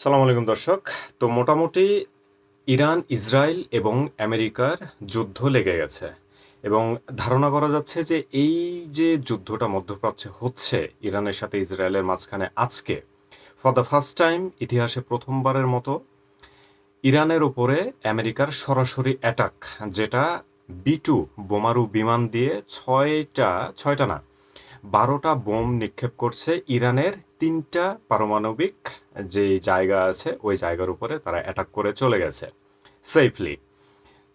সালাম আলাইকুম দর্শক। তো মোটামুটি ইরান, ইসরায়েল এবং আমেরিকার যুদ্ধ লেগে গেছে এবং ধারণা করা যাচ্ছে যে এই যে যুদ্ধটা মধ্যপ্রাচ্যে হচ্ছে ইরানের সাথে ইসরায়েলের মাঝখানে আজকে ফর দ্য ফার্স্ট টাইম ইতিহাসে প্রথমবারের মতো ইরানের উপরে আমেরিকার সরাসরি অ্যাটাক, যেটা B2 বোমারু বিমান দিয়ে ছয়টা না 12টা বোম নিক্ষেপ করছে ইরানের 3টা পারমাণবিক যে জায়গা আছে ওই জায়গার উপরে তারা অ্যাটাক করে চলে গেছে সেফলি।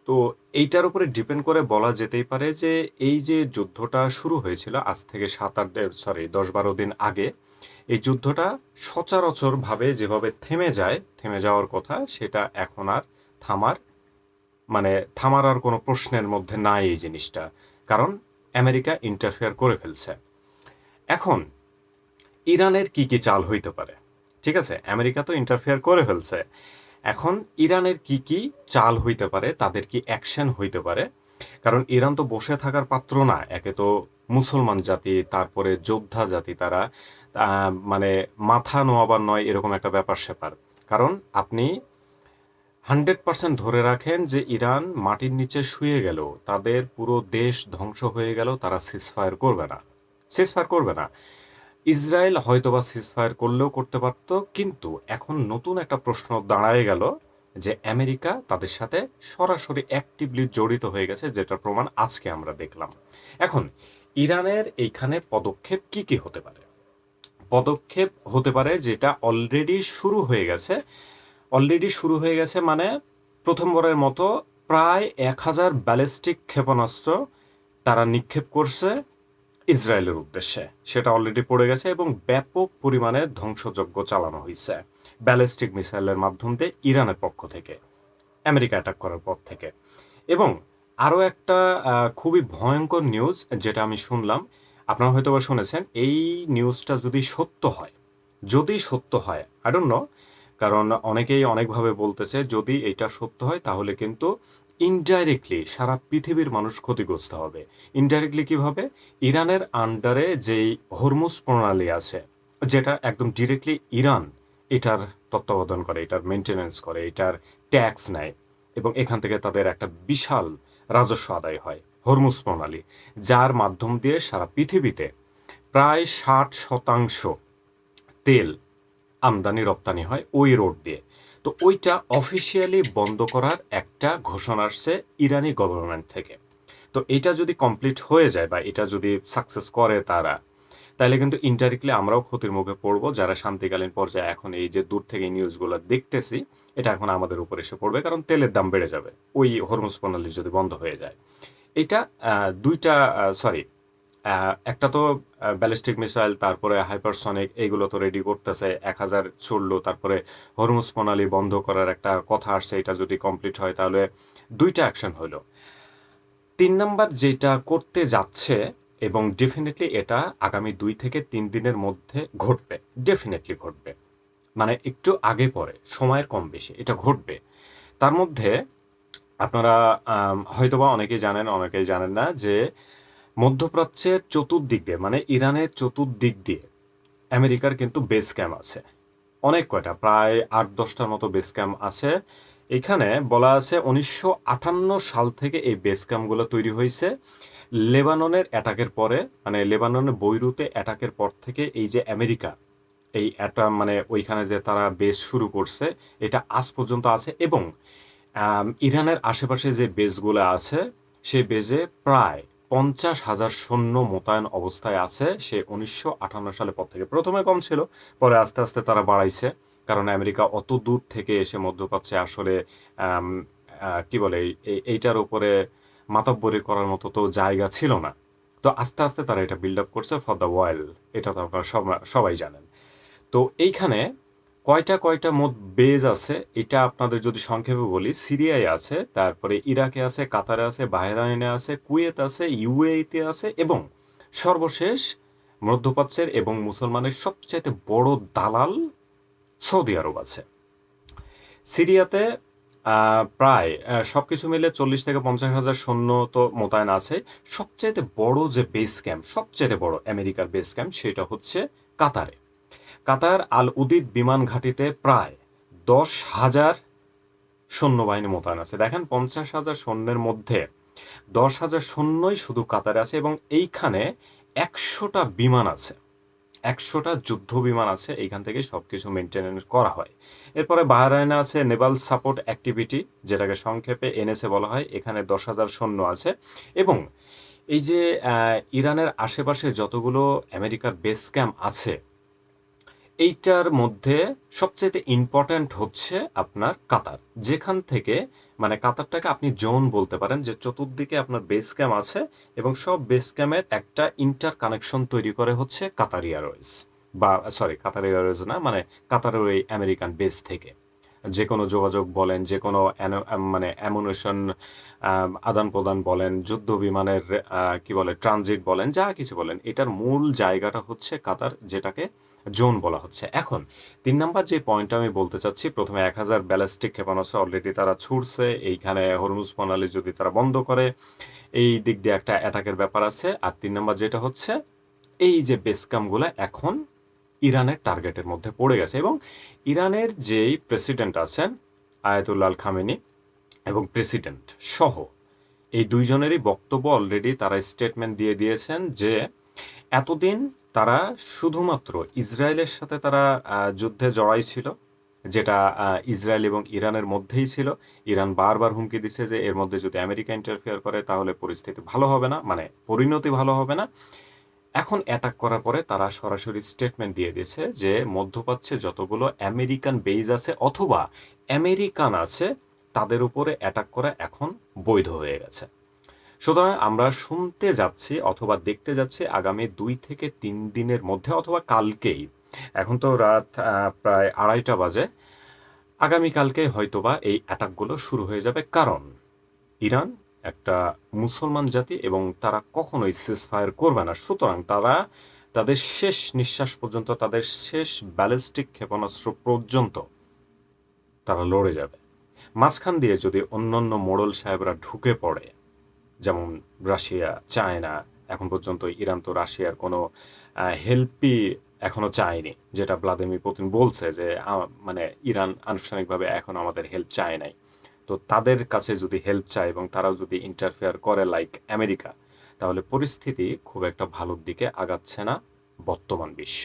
তো এইটার উপরে ডিপেন্ড করে বলা যেতেই পারে যে এই যে যুদ্ধটা শুরু হয়েছিল আজ থেকে 10-12 দিন আগে, এই যুদ্ধটা সচরাচরভাবে যেভাবে থেমে যাওয়ার কথা সেটা এখন আর থামার থামার আর কোনো প্রশ্নের মধ্যে নাই এই জিনিসটা, কারণ আমেরিকা ইন্টারফেয়ার করে ফেলছে। এখন ইরানের কি কি চাল হইতে পারে? ঠিক আছে, আমেরিকা তো ইন্টারফেয়ার করে ফেলছে, এখন ইরানের কি কি চাল হইতে পারে, তাদের কি অ্যাকশন হইতে পারে? কারণ ইরান তো বসে থাকার পাত্র না। একে তো মুসলমান জাতি, তারপরে যোদ্ধা জাতি, তারা মাথা নোয়াবার নয় এরকম একটা ব্যাপার স্যাপার। কারণ আপনি 100% ধরে রাখেন যে ইরান মাটির নিচে শুয়ে গেল, তাদের পুরো দেশ ধ্বংস হয়ে গেল, তারা সিজফায়ার করবে না। ইসরায়েল হয়তোবা সিজফায়ার করলেও করতে পারত, কিন্তু এখন নতুন একটা প্রশ্ন দাঁড়ায় গেল যে আমেরিকা তাদের সাথে সরাসরি অ্যাক্টিভলি জড়িত হয়ে গেছে, যেটার প্রমাণ আজকে আমরা দেখলাম। এখন ইরানের এইখানে পদক্ষেপ কি কি হতে পারে? পদক্ষেপ হতে পারে যেটা অলরেডি শুরু হয়ে গেছে, মানে প্রথমবারের মতো প্রায় 1000 ব্যালিস্টিক ক্ষেপণাস্ত্র তারা নিক্ষেপ করছে ইসরায়েলের উদ্দেশ্যে। সেটা অলরেডি পড়ে গেছে এবং ব্যাপক পরিমাণে ধ্বংসযজ্ঞ চালানো হয়েছে ব্যালিস্টিক মিসাইলের মাধ্যম দিয়ে ইরানের পক্ষ থেকে, আমেরিকা অ্যাটাক করার পর থেকে। এবং আরও একটা খুবই ভয়ঙ্কর নিউজ যেটা আমি শুনলাম, আপনারা হয়তো বা শুনেছেন, এই নিউজটা যদি সত্য হয় আই ডোন্ট নো, কারণ অনেকেই অনেকভাবে বলতেছে যদি এটা সত্য হয় তাহলে কিন্তু ইনডাইরেক্টলি সারা পৃথিবীর মানুষ ক্ষতিগ্রস্ত হবে। ইনডাইরেক্টলি কিভাবে? ইরানের আন্ডারে যেই হরমুজ প্রণালী আছে, যেটা একদম ডিরেক্টলি ইরান এটার তত্ত্বাবধান করে, এটার মেনটেনেন্স করে, এটার ট্যাক্স নেয় এবং এখান থেকে তাদের একটা বিশাল রাজস্ব আদায় হয়, হরমুজ প্রণালী, যার মাধ্যম দিয়ে সারা পৃথিবীতে প্রায় 60% তেল আমদানি রপ্তানি হয় ওই রোড দিয়ে। তো ওইটা অফিসিয়ালি বন্ধ করার একটা ঘোষণা আসছে ইরানি গভর্নমেন্ট থেকে। তো এটা যদি কমপ্লিট হয়ে যায় বা এটা যদি সাকসেস করে তারা, তাহলে কিন্তু ইনডাইরেক্টলি আমরাও ক্ষতির মুখে পড়বো, যারা শান্তিকালীন পর্যায়ে এখন এই যে দূর থেকে নিউজগুলো দেখতেছি, এটা এখন আমাদের উপর এসে পড়বে, কারণ তেলের দাম বেড়ে যাবে ওই হরমুজ প্রণালী যদি বন্ধ হয়ে যায়। এটা দুইটা, সরি, একটা তো ব্যালিস্টিক মিসাইল, তারপরে হাইপারসনিক, এইগুলো তো রেডি করতেছে, 1000 ছুড়লো, তারপরে হরমুজ প্রণালী বন্ধ করার একটা কথা আসছে, এটা যদি কমপ্লিট হয় তাহলে 2টা অ্যাকশন হলো। 3 নাম্বার যেটা করতে যাচ্ছে, এবং ডেফিনেটলি এটা আগামী 2 থেকে 3 দিনের মধ্যে ঘটবে, ডেফিনেটলি ঘটবে, মানে একটু আগে পরে সময়ের কম বেশি এটা ঘটবে। তার মধ্যে আপনারা হয়তোবা অনেকেই জানেন, অনেকেই জানেন না যে মধ্যপ্রাচ্যের চতুর্দিক দিয়ে, মানে ইরানের চতুর্দিক দিয়ে আমেরিকার কিন্তু বেস ক্যাম্প আছে অনেক কয়টা, প্রায় 8-10টার মতো বেস ক্যাম্প আছে। এখানে বলা আছে 1958 সাল থেকে এই বেস ক্যাম্পগুলো তৈরি হয়েছে লেবাননের অ্যাটাকের পরে, মানে লেবাননের বৈরুতে অ্যাটাকের পর থেকে এই যে আমেরিকা এই ওইখানে যে তারা বেস শুরু করছে, এটা আজ পর্যন্ত আছে। এবং ইরানের আশেপাশে যে বেসগুলো আছে সেই বেজে প্রায় 50,000 সৈন্য মোতায়েন অবস্থায় আছে সে 1958 সালের পর থেকে। প্রথমে কম ছিল, পরে আস্তে আস্তে তারা বাড়াইছে, কারণ আমেরিকা অত দূর থেকে এসে মধ্যপ্রাচ্যে আসলে কি বলে এইটার উপরে মাতব্বরি করার মতো তো জায়গা ছিল না। তো আস্তে আস্তে তারা এটা বিল্ড আপ করছে ফর দ্য ওয়াইল, এটা তো আপনারা সবাই জানেন। তো এইখানে কয়টা কয়টা মোট বেজ আছে এটা আপনাদের যদি সংক্ষেপে বলি, সিরিয়ায় আছে, তারপরে ইরাকে আছে, কাতারে আছে, বাহরাইনে আছে, কুয়েত আছে, ইউএইতে আছে, এবং সর্বশেষ মধ্যপ্রাচ্যের এবং মুসলমানের সবচেয়ে বড় দালাল সৌদি আরব আছে। সিরিয়াতে প্রায় সবকিছু মিলে 40,000-50,000 সৈন্য তো মোতায়েন আছে। সবচেয়ে বড় যে বেস ক্যাম্প, সবচেয়ে বড় আমেরিকার বেস ক্যাম্প, সেটা হচ্ছে কাতারে। কাতার আল উদিদ বিমান ঘাঁটিতে প্রায় 10,000 সৈন্যবাহিনী মোতায়েন আছে। দেখেন 50,000 সৈন্যের মধ্যে 10,000 সৈন্যই শুধু কাতারে আছে এবং এইখানে 100টা বিমান আছে, 100টা যুদ্ধ বিমান আছে। এইখান থেকে সবকিছু মেনটেনেন্স করা হয়। এরপরে বাহরাইনে আছে নেভাল সাপোর্ট অ্যাক্টিভিটি, যেটাকে সংক্ষেপে এনএসএ বলা হয়। এখানে 10,000 সৈন্য আছে এবং এই যে ইরানের আশেপাশে যতগুলো আমেরিকার বেস ক্যাম্প আছে, এইটার মধ্যে সবচেয়ে ইম্পর্ট্যান্ট হচ্ছে আপনার কাতার, যেখান থেকে মানে কাতারটাকে আপনি জোন বলতে পারেন, যে চতুর্দিকে আপনার বেস ক্যাম্প আছে এবং সব বেস ক্যাম্পের একটা ইন্টার কানেকশন তৈরি করে হচ্ছে কাতার এয়ারওয়েজ, বা সরি কাতার এয়ারওয়েজ না, মানে কাতারের ওই আমেরিকান বেস থেকে যে কোনো যোগাযোগ বলেন, যে কোনো মানে অ্যামুনেশন আদান প্রদান বলেন, যুদ্ধ বিমানের কি বলে ট্রানজিট বলেন, যা কিছু বলেন, এটার মূল জায়গাটা হচ্ছে কাতার, যেটাকে জোন বলা হচ্ছে। এখন 3 নাম্বার যে পয়েন্টটা আমি বলতে চাচ্ছি, প্রথমে 1000 ব্যালিস্টিক ক্ষেপণাস্ত্র অলরেডি তারা ছুড়ছে। এইখানে হরমুজ প্রণালী যদি তারা বন্ধ করে, এই দিক দিয়ে একটা অ্যাটাকের ব্যাপার আছে। আর 3 নাম্বার যেটা হচ্ছে, এই যে বেসক্যাম্পগুলো এখন ইরানের টার্গেটের মধ্যে পড়ে গেছে এবং ইরানের যেই প্রেসিডেন্ট আছেন আয়াতুল্লাহ আল খামেনি এবং প্রেসিডেন্ট সহ এই দুইজনেরই বক্তব্য অলরেডি তারা স্টেটমেন্ট দিয়ে দিয়েছেন যে এতদিন তারা শুধুমাত্র ইসরায়েলের সাথে তারা যুদ্ধে জড়াই ছিল, যেটা ইসরায়েল এবং ইরানের মধ্যেই ছিল। ইরান বারবার হুমকি দিচ্ছে যে এর মধ্যে যদি আমেরিকা ইন্টারফেয়ার করে তাহলে পরিস্থিতি ভালো হবে না, মানে পরিণতি ভালো হবে না। এখন অ্যাটাক করার পরে তারা সরাসরি স্টেটমেন্ট দিয়ে দিয়েছে যে মধ্যপ্রাচ্যে যতগুলো আমেরিকান বেজ আছে অথবা আমেরিকান আছে, তাদের উপরে অ্যাটাক করা এখন বৈধ হয়ে গেছে। সুতরাং আমরা শুনতে যাচ্ছি অথবা দেখতে যাচ্ছি আগামী 2 থেকে 3 দিনের মধ্যে অথবা কালকেই, এখন তো রাত প্রায় 2:30 বাজে, আগামীকালকে হয়তোবা এই অ্যাটাকগুলো শুরু হয়ে যাবে। কারণ ইরান একটা মুসলমান জাতি এবং তারা কখনোই সিজফায়ার করবে না। সুতরাং তারা তাদের শেষ নিঃশ্বাস পর্যন্ত, তাদের শেষ ব্যালিস্টিক ক্ষেপণাস্ত্র পর্যন্ত তারা লড়ে যাবে। মাঝখান দিয়ে যদি অন্যান্য মোড়ল সাহেবরা ঢুকে পড়ে, যেমন রাশিয়া, চায়না, এখন পর্যন্ত ইরান তো রাশিয়ার কোনো হেল্পই এখনো চায়নি, যেটা ভ্লাদিমির পুতিন বলছে যে মানে ইরান আনুষ্ঠানিকভাবে এখন আমাদের হেল্প চায় নাই। তো তাদের কাছে যদি হেল্প চায় এবং তারাও যদি ইন্টারফেয়ার করে লাইক আমেরিকা, তাহলে পরিস্থিতি খুব একটা ভালোর দিকে আগাচ্ছে না বর্তমান বিশ্ব।